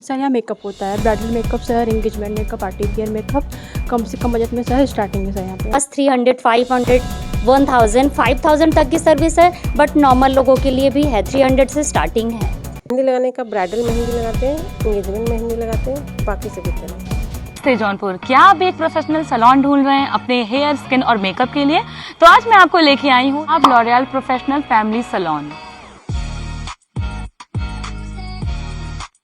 Sir यहाँ makeup होता है, bridal makeup sir, engagement makeup, party wear makeup, कम से कम बजट में सर स्टार्टिंग है सर यहाँ पे। बस 300, 500, 1000, 5000 तक की सर्विस है, बट नॉर्मल लोगों के लिए भी है, 300 से स्टार्टिंग है। मेहंदी लगाने का ब्राइडल मेहंदी लगाते हैं, एंगेजमेंट मेहंदी लगाते हैं, बाकी सभी तरह। जौनपुर, क्या आप एक प्रोफेशनल सैलून ढूंढ रहे हैं अपने हेयर, स्किन और मेकअप के लिए? तो आज मैं आपको लेके आई हूँ आप लॉरियल प्रोफेशनल फैमिली सैलून।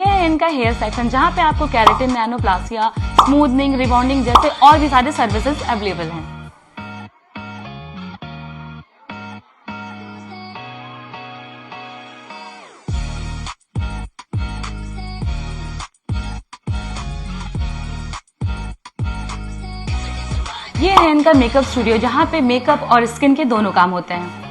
ये है इनका हेयर सेक्शन, जहाँ पे आपको केराटिन, नैनोप्लासिया, स्मूथनिंग, रिबॉन्डिंग जैसे और भी सारे सर्विसेज अवेलेबल हैं। ये है इनका मेकअप स्टूडियो, जहाँ पे मेकअप और स्किन के दोनों काम होते हैं।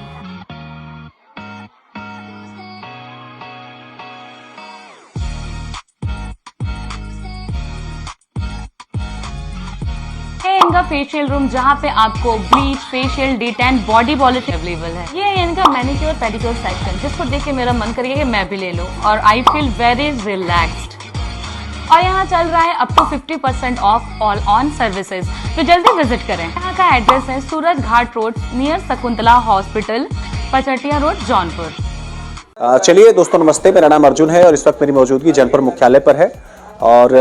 ये इनका फेशियल रूम, जहाँ पे आपको bleach, facial, D-Tan, body polish available है। ये है इनका मैनिक्योर पेडिक्योर सेक्शन, जिसको देख के मेरा मन करेगा कि मैं भी ले लूं, और आई फील वेरी रिलैक्स्ड। और यहाँ चल रहा है up to 50% off all on services, तो जल्दी विजिट करें। यहाँ का एड्रेस है Suraj Ghat road, near Shakuntala hospital, Pachtiya road, Jaunpur. चलिए दोस्तों, नमस्ते। मेरा नाम अर्जुन है और इस वक्त मेरी मौजूदगी जनपद मुख्यालय पर है और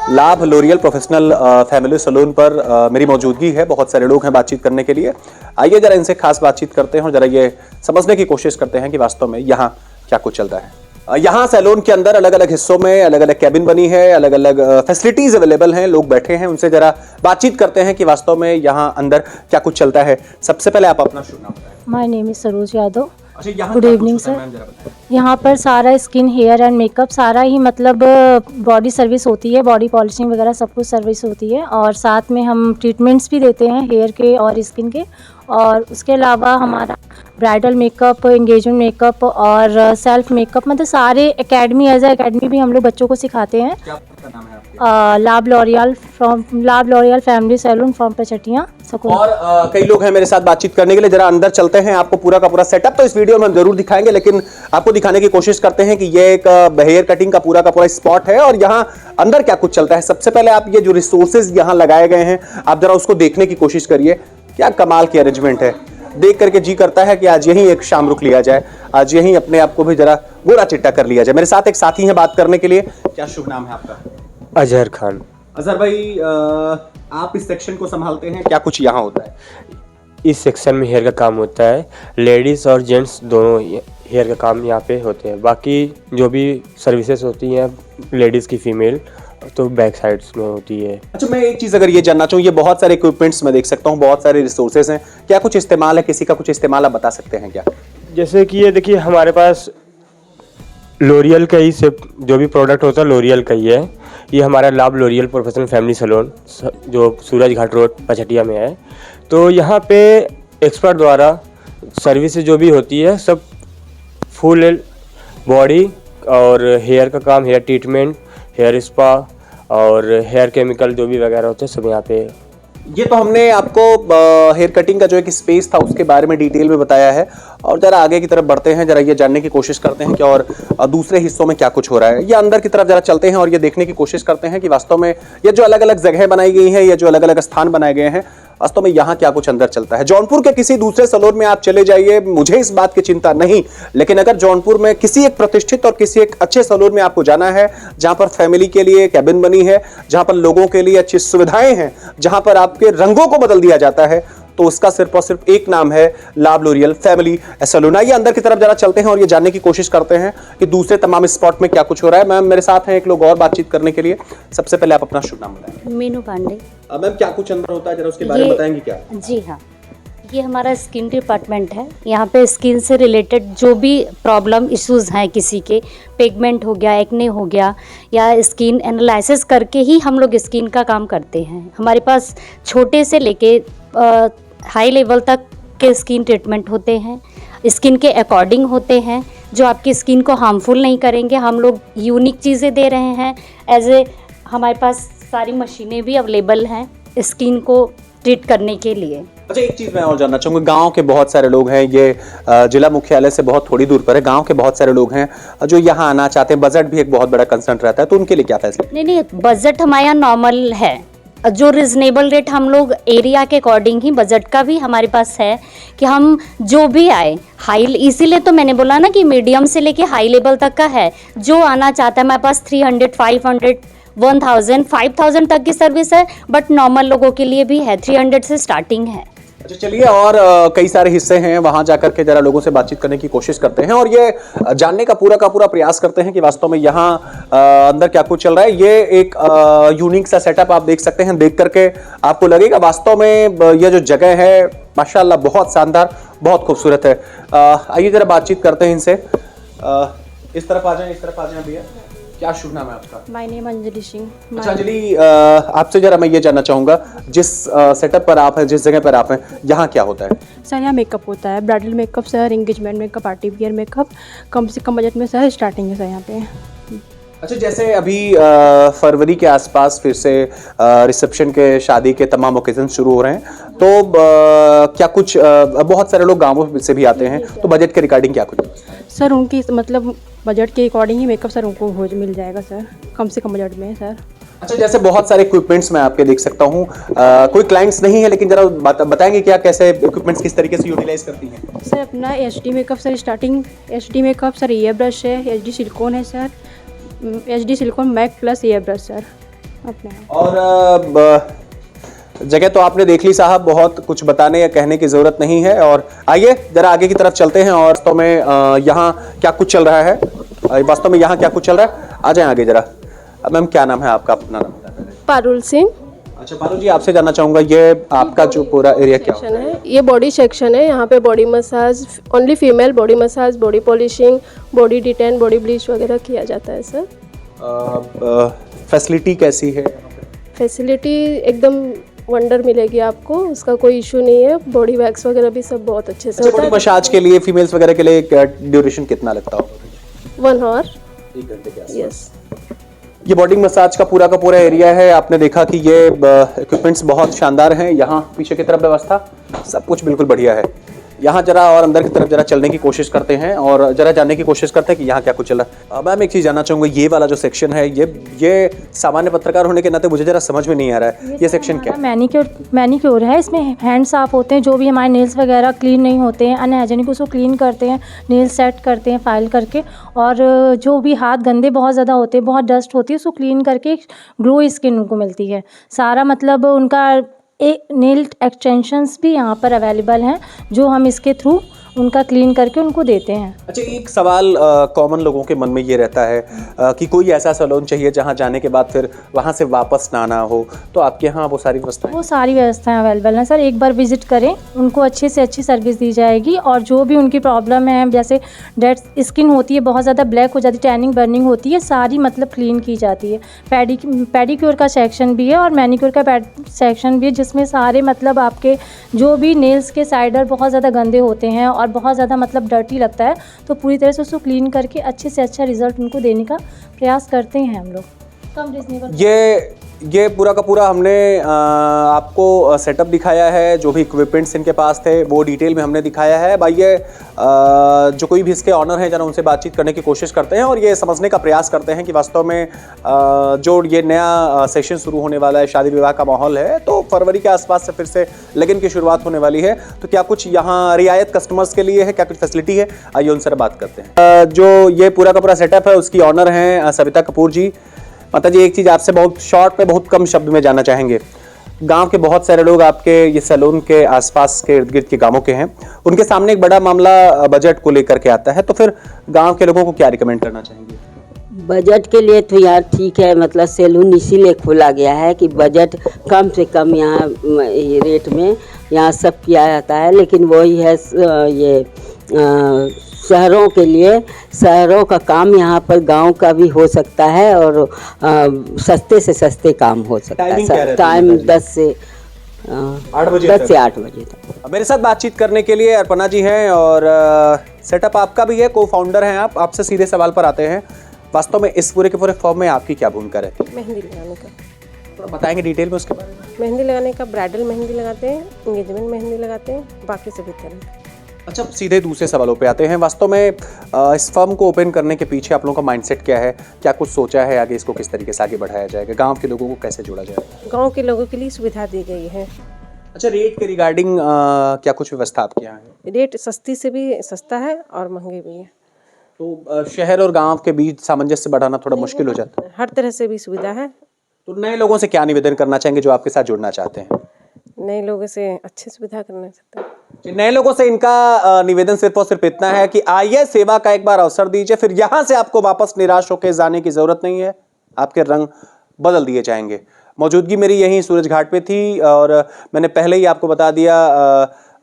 लाभ लॉरियल प्रोफेशनल फैमिली सैलून पर मेरी मौजूदगी है। बहुत सारे लोग हैं बातचीत करने के लिए। आइए जरा इनसे खास बातचीत करते हैं और जरा ये समझने की कोशिश करते हैं कि वास्तव में यहाँ क्या कुछ चल रहा है। यहाँ सैलून के अंदर अलग अलग हिस्सों में अलग अलग कैबिन बनी है, अलग अलग फैसिलिटीज अवेलेबल हैं, लोग बैठे हैं, उनसे जरा बातचीत करते हैं कि वास्तव में यहाँ अंदर क्या कुछ चलता है। सबसे पहले आप अपना शुभ नाम बताएं। My name is Saroj Yadav. अच्छा, गुड इवनिंग सर। यहाँ पर सारा स्किन, हेयर एंड मेकअप सारा ही मतलब बॉडी सर्विस होती है, बॉडी पॉलिशिंग वगैरह सब कुछ सर्विस होती है, और साथ में हम ट्रीटमेंट्स भी देते हैं हेयर के और स्किन के। और उसके अलावा हमारा ब्राइडल मेकअप, एंगेजमेंट मेकअप और सेल्फ मेकअप, मतलब सारे एकेडमी, एज एकेडमी भी हम लोग बच्चों को सिखाते हैं। क्या नाम है आपका? लाभ लॉरियल फैमिली सैलून फ्रॉम पचटिया। और कई लोग हैं मेरे साथ बातचीत करने के लिए। जरा अंदर चलते हैं, आपको पूरा का पूरा सेटअप तो इस वीडियो में हम जरूर दिखाएंगे, लेकिन आपको दिखाने की कोशिश करते हैं कि ये एक हेयर कटिंग का पूरा स्पॉट है और यहाँ अंदर क्या कुछ चलता है। सबसे पहले आप ये जो रिसोर्सेज यहाँ लगाए गए हैं, आप जरा उसको देखने की कोशिश करिए। क्या कमाल की अरेंजमेंट है, देख करके जी करता है कि आज यहीं एक शाम रुक लिया जाए, आज यहीं अपने आप को भी जरा गोरा चिट्टा कर लिया जाए। मेरे साथ एक साथी हैं बात करने के लिए। क्या शुभ नाम है आपका? अजहर खान। अजहर भाई, आप इस सेक्शन को संभालते हैं, क्या कुछ यहाँ होता है? इस सेक्शन में हेयर का काम होता है, लेडीज़ और जेंट्स दोनों हेयर का काम यहाँ पे होते हैं। बाकी जो भी सर्विसेज होती हैं लेडीज़ की, फीमेल तो बैक साइड्स में होती है। अच्छा, मैं एक चीज़ अगर ये जानना चाहूँ, ये बहुत सारे इक्विपमेंट्स मैं देख सकता हूँ, बहुत सारे रिसोर्सेज हैं, क्या कुछ इस्तेमाल है, किसी का कुछ इस्तेमाल आप बता सकते हैं क्या? जैसे कि ये देखिए, हमारे पास लॉरियल का ही सिर्फ जो भी प्रोडक्ट होता है लॉरियल का ही है। ये हमारा लाभ लॉरियल प्रोफेशनल फैमिली सैलून जो सूरज घाट रोड पचटिया में है। तो यहाँ पे एक्सपर्ट द्वारा सर्विस जो भी होती है सब फुल बॉडी और हेयर का काम, हेयर ट्रीटमेंट, हेयर स्पा और हेयर केमिकल जो भी वगैरह होते हैं सब यहाँ पे। ये तो हमने आपको हेयर कटिंग का जो एक स्पेस था उसके बारे में डिटेल में बताया है, और जरा आगे की तरफ बढ़ते हैं, जरा ये जानने की कोशिश करते हैं कि और दूसरे हिस्सों में क्या कुछ हो रहा है। ये अंदर की तरफ जरा चलते हैं और ये देखने की कोशिश करते हैं कि वास्तव में ये जो अलग अलग जगह बनाई गई हैं, ये जो अलग अलग स्थान बनाए गए हैं, वास्तव में यहाँ क्या कुछ अंदर चलता है। जौनपुर के किसी दूसरे सैलून में आप चले जाइए, मुझे इस बात की चिंता नहीं, लेकिन अगर जौनपुर में किसी एक प्रतिष्ठित और किसी एक अच्छे सैलून में आपको जाना है, जहां पर फैमिली के लिए कैबिन बनी है, जहां पर लोगों के लिए अच्छी सुविधाएं हैं, जहां पर आपके रंगों को बदल दिया जाता है, तो उसका सिर्फ और सिर्फ एक नाम है, लाभ लॉरियल फैमिली सैलून। आइए अंदर की तरफ जरा चलते हैं और ये जानने की कोशिश करते हैं कि दूसरे तमाम स्पॉट में क्या कुछ हो रहा है। मैम मेरे साथ हैं एक लोग और बातचीत करने के लिए। सबसे पहले आप अपना शुभ नाम बताएं। मीनू पांडे। मैम, क्या कुछ अंदर होता है, जरा उसके बारे में बताएंगे क्या? जी हाँ, ये हमारा स्किन डिपार्टमेंट है। यहाँ पे स्किन से रिलेटेड जो भी प्रॉब्लम इश्यूज हैं, किसी के पिगमेंट हो गया, एक्ने हो गया, या स्किन एनालिसिस करके ही हम लोग स्किन का काम करते हैं। हमारे पास छोटे से लेके हाई लेवल तक के स्किन ट्रीटमेंट होते हैं, स्किन के अकॉर्डिंग होते हैं, जो आपकी स्किन को हार्मफुल नहीं करेंगे। हम लोग यूनिक चीज़ें दे रहे हैं। हमारे पास सारी मशीनें भी अवेलेबल हैं स्किन को ट्रीट करने के लिए। अच्छा, एक चीज मैं और जानना चाहूंगा, गांव के बहुत सारे लोग हैं, ये जिला मुख्यालय से बहुत थोड़ी दूर पर है, गांव के बहुत सारे लोग हैं जो यहाँ आना चाहते हैं, बजट भी एक बहुत बड़ा कंसर्न रहता है, तो उनके लिए क्या फैसला? नहीं, बजट हमारे यहाँ नॉर्मल है, जो रिजनेबल रेट हम लोग एरिया के अकॉर्डिंग ही बजट का भी हमारे पास है कि हम जो भी आए हाई, इसीलिए तो मैंने बोला ना कि मीडियम से लेके हाई लेवल तक का है। जो आना चाहता है हमारे पास 300, 500, 1000, 5000 तक की सर्विस है, बट नॉर्मल लोगों के लिए भी है, 300 से स्टार्टिंग है। अच्छा, चलिए, और कई सारे हिस्से हैं, वहां जाकर के जरा लोगों से बातचीत करने की कोशिश करते हैं और ये जानने का पूरा प्रयास करते हैं कि वास्तव में यहाँ अंदर क्या कुछ चल रहा है। ये एक यूनिक सा सेटअप आप देख सकते हैं, देख करके आपको लगेगा वास्तव में ये जो जगह है माशाल्लाह बहुत शानदार, बहुत खूबसूरत है। आइए जरा बातचीत करते हैं इनसे। इस तरफ आ जाएं भैया। क्या शुभ नाम है आपका? My name Anjali Singh. अच्छा अंजलि, आपसे जरा मैं ये जानना चाहूँगा, जिस सेटअप पर आप हैं, जिस जगह पर आप हैं, यहाँ क्या होता है? सर यहाँ मेकअप होता है, bridal makeup sir, engagement makeup, party wear makeup, कम से कम बजट में सर स्टार्टिंग है सर यहाँ पे। अच्छा, जैसे अभी फरवरी के आसपास फिर से रिसेप्शन के, शादी के तमाम ओकेजन शुरू हो रहे हैं, तो क्या कुछ बहुत सारे लोग गाँवों से भी आते हैं, तो बजट के रिगार्डिंग क्या कुछ? सर उनकी मतलब बजट के अकॉर्डिंग ही मेकअप सर उनको हो मिल जाएगा सर, कम से कम बजट में सर। अच्छा, जैसे बहुत सारे इक्विपमेंट्स मैं आपके देख सकता हूँ, कोई क्लाइंट्स नहीं है, लेकिन जरा बताएंगे क्या कैसे इक्विपमेंट्स किस तरीके से यूटिलाइज करती हैं? सर अपना HD makeup sir starting, HD makeup sir airbrush है, HD सिलिकॉन है sir, HD silicone Mac plus airbrush sir अपने। और जगह तो आपने देख ली साहब, बहुत कुछ बताने या कहने की जरूरत नहीं है। और आइए जरा आगे की तरफ चलते हैं और वास्तव में यहाँ क्या कुछ चल रहा है, आ जाएं आगे जरा। मैम, क्या नाम है आपका? अपना नाम बताएं। पारुल सिंह। अच्छा पारुल जी, आपसे जानना चाहूँगा, ये आपका जो पूरा एरिया क्या सेक्शन है, ये बॉडी सेक्शन है। यहाँ पे body massage, only female body massage, body polishing, body detain, body bleach वगैरह किया जाता है सर। फैसिलिटी कैसी है? फैसिलिटी एकदम वंडर मिलेगी आपको, उसका कोई इशू नहीं है। बॉडी वैक्स वगैरह भी सब बहुत अच्छे से होता बॉडी है। मसाज के लिए फीमेल्स वगैरह के लिए ड्यूरेशन कितना लगता होगा? 1 आवर। 1 घंटे के आसपास। यस। ये बॉडी मसाज का पूरा एरिया है। आपने देखा कि ये इक्विपमेंट्स बहुत शानदार हैं। यहाँ पीछे की तरफ व्यवस्था सब कुछ बिल्कुल बढ़िया है। यहाँ जरा और अंदर की तरफ जरा चलने की कोशिश करते हैं और जरा जानने की कोशिश करते हैं कि यहाँ क्या कुछ चल रहा है। मैम, एक चीज़ जानना चाहूँगा, ये वाला जो सेक्शन है, ये सामान्य पत्रकार होने के नाते मुझे जरा समझ में नहीं आ रहा है, ये सेक्शन क्या है? मैनिक्योर है। इसमें हैंड साफ होते हैं, जो भी हमारे नेल्स वगैरह क्लीन नहीं होते हैं, अनहाइजीनिक, उसको क्लीन करते हैं, नेल सेट करते हैं फाइल करके, और जो भी हाथ गंदे बहुत ज़्यादा होते हैं, बहुत डस्ट होती है, उसको क्लीन करके ग्लो स्किन उनको मिलती है। सारा मतलब उनका नेल एक्सटेंशंस भी यहाँ पर अवेलेबल हैं, जो हम इसके थ्रू उनका क्लीन करके उनको देते हैं। अच्छा, एक सवाल कॉमन लोगों के मन में ये रहता है कि कोई ऐसा सैलून चाहिए जहाँ जाने के बाद फिर वहाँ से वापस ना आना हो, तो आपके यहाँ वो सारी व्यवस्थाएं अवेलेबल हैं सर। एक बार विजिट करें, उनको अच्छे से अच्छी सर्विस दी जाएगी, और जो भी उनकी प्रॉब्लम है, जैसे डेड स्किन होती है, बहुत ज़्यादा ब्लैक हो जाती है, टैनिंग बर्निंग होती है, सारी मतलब क्लीन की जाती है। पेडिक्योर का सेक्शन भी है और मैनिक्योर का सेक्शन भी है, जिसमें सारे मतलब आपके जो भी नेल्स के साइडर बहुत ज़्यादा गंदे होते हैं और बहुत ज़्यादा मतलब डर्टी लगता है, तो पूरी तरह से उसको क्लीन करके अच्छे से अच्छा रिजल्ट उनको देने का प्रयास करते हैं हम लोग। कम रिजनेबल ये पूरा का पूरा हमने आपको सेटअप दिखाया है। जो भी इक्विपमेंट्स इनके पास थे वो डिटेल में हमने दिखाया है। भाई ये जो कोई भी इसके ऑनर हैं, जरा उनसे बातचीत करने की कोशिश करते हैं और ये समझने का प्रयास करते हैं कि वास्तव में जो ये नया सेशन शुरू होने वाला है, शादी विवाह का माहौल है, तो फरवरी के आसपास से फिर से लगन की शुरुआत होने वाली है, तो क्या कुछ यहाँ रियायत कस्टमर्स के लिए है, क्या कुछ फैसिलिटी है, आइए उनसे बात करते हैं। जो ये पूरा का पूरा सेटअप है, उसकी ऑनर हैं सविता कपूर जी। माता जी, एक चीज़ आपसे बहुत शॉर्ट में, बहुत कम शब्द में जानना चाहेंगे। गांव के बहुत सारे लोग आपके ये सैलून के आसपास के इर्द गिर्द के गांवों के हैं, उनके सामने एक बड़ा मामला बजट को लेकर के आता है, तो फिर गांव के लोगों को क्या रिकमेंड करना चाहेंगे? बजट के लिए तो यार ठीक है, मतलब सैलून इसीलिए खोला गया है कि बजट कम से कम यहाँ रेट में यहाँ सब किया जाता है। लेकिन वही है ये शहरों के लिए, शहरों का काम यहाँ पर गांव का भी हो सकता है और सस्ते से सस्ते काम हो सकता है। टाइम 10 से 8 बजे तक। मेरे साथ बातचीत करने के लिए अर्पणा जी हैं और सेटअप आपका भी है, को फाउंडर हैं आप। आपसे सीधे सवाल पर आते हैं, वास्तव में इस पूरे के पूरे फॉर्म में आपकी क्या भूमिका रहती है? मेहंदी लगाने का। थोड़ा बताएंगे डिटेल में उसके बारे में? मेहंदी लगाने का ब्राइडल मेहंदी लगाते हैं, इंगेजमेंट मेहंदी लगाते हैं, बाकी सभी तरह। अच्छा, सीधे दूसरे सवालों पे आते हैं। वास्तव में इस फर्म को ओपन करने के पीछे आप लोगों का माइंडसेट क्या है? क्या कुछ सोचा है आगे इसको किस तरीके से आगे बढ़ाया जाएगा? गांव के लोगों को कैसे जोड़ा जाएगा? गांव के लोगों के लिए सुविधा दी गई है। अच्छा, रेट के रिगार्डिंग क्या कुछ व्यवस्था आप किया है? रेट सस्ती से भी सस्ता है और महंगे भी है। तो शहर और गांव के बीच सामंजस्य बढ़ाना थोड़ा मुश्किल हो जाता है। हर तरह से भी सुविधा है। तो नए लोगों से क्या निवेदन करना चाहेंगे जो आपके साथ जुड़ना चाहते हैं? नए लोगों से अच्छी सुविधा करना चाहते हैं। नए लोगों से इनका निवेदन सिर्फ और सिर्फ इतना है कि आइए, सेवा का एक बार अवसर दीजिए, फिर यहां से आपको वापस निराश होकर जाने की जरूरत नहीं है। आपके रंग बदल दिए जाएंगे। मौजूदगी मेरी यहीं सूरज घाट पे थी और मैंने पहले ही आपको बता दिया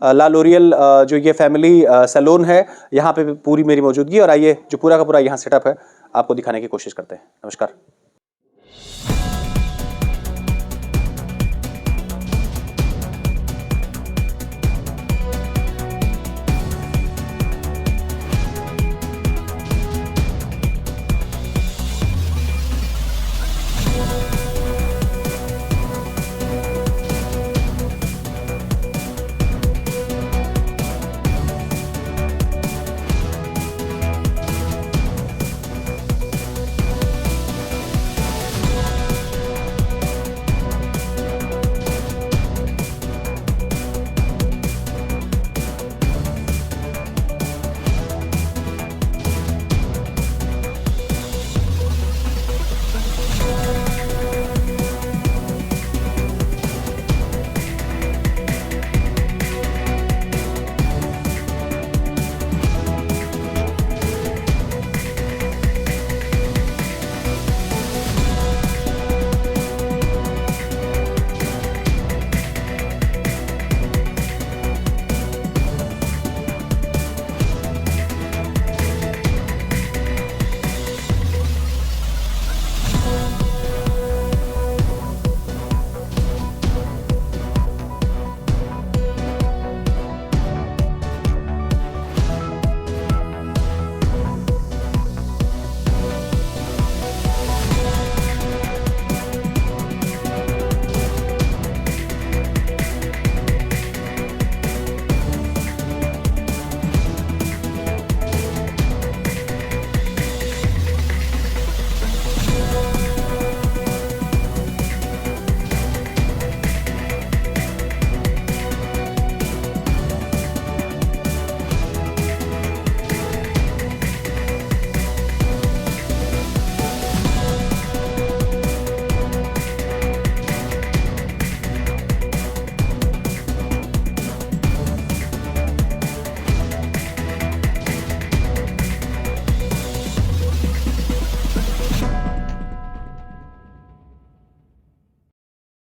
ला लोरियल जो ये फैमिली सैलून है, यहाँ पे पूरी मेरी मौजूदगी। और आइए जो पूरा का पूरा यहाँ सेटअप है आपको दिखाने की कोशिश करते हैं। नमस्कार।